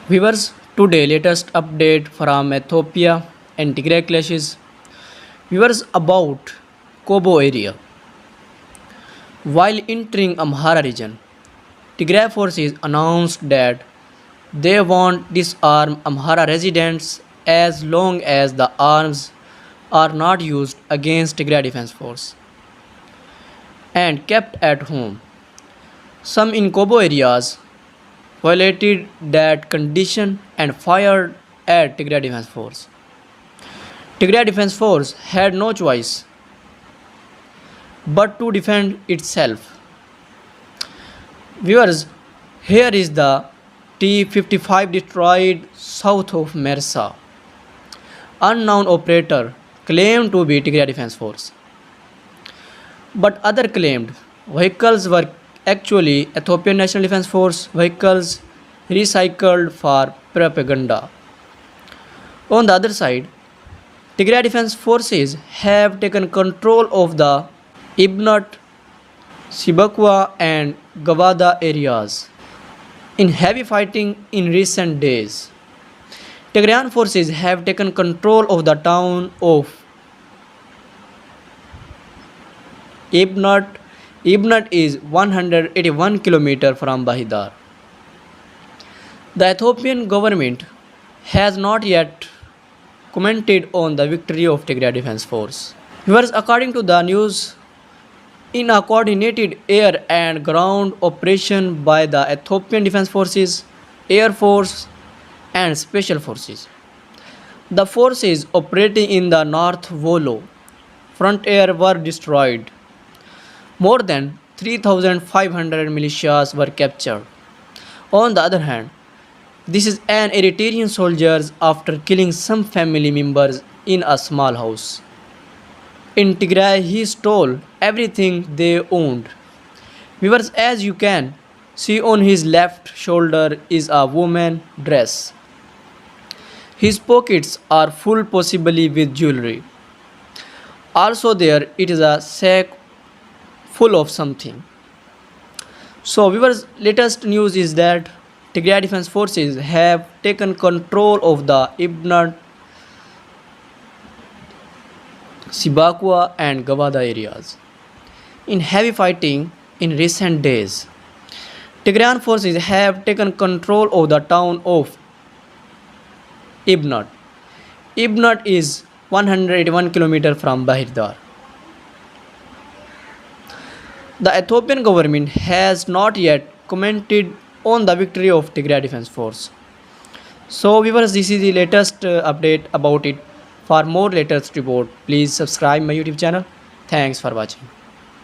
Viewers, today latest update from Ethiopia and Tigray clashes. Viewers about Kobo area. While entering Amhara region, Tigray forces announced that they won't disarm Amhara residents as long as the arms are not used against Tigray Defense Force and kept at home. Some in Kobo areas violated that condition and fired at Tigray Defense Force. Tigray Defense Force had no choice but to defend itself. Viewers, here is the T-55 destroyed south of Mersa. Unknown operator claimed to be Tigray Defense Force, but other claimed vehicles were actually Ethiopian National Defense Force vehicles recycled for propaganda. On the other side, Tigray Defense Forces have taken control of the Ibnat, Sibakwa and Gawada areas in heavy fighting in recent days. Tigrayan forces have taken control of the town of Ibnat. Ibnat is 181 km from Bahidar. The Ethiopian government has not yet commented on the victory of Tigray Defense Force. Viewers, according to the news, in a coordinated air and ground operation by the Ethiopian Defense Forces, Air Force and Special Forces, the forces operating in the North Volo frontier were destroyed. More than 3,500 militias were captured. On the other hand, this is an Eritrean soldiers after killing some family members in a small house. In Tigray, he stole everything they owned. Viewers, as you can see on his left shoulder is a woman dress. His pockets are full possibly with jewelry. Also there it is a sack full of something. So viewers, latest news is that Tigray Defense Forces have taken control of the Ibnat, Sibakwa and Gawada areas in heavy fighting in recent days. Tigrayan forces have taken control of the town of Ibnat. Ibnat is 181 km from Bahidar. The Ethiopian government has not yet commented on the victory of Tigray Defense Force. So viewers, this is the latest update about it. For more latest report, please subscribe my YouTube channel. Thanks for watching.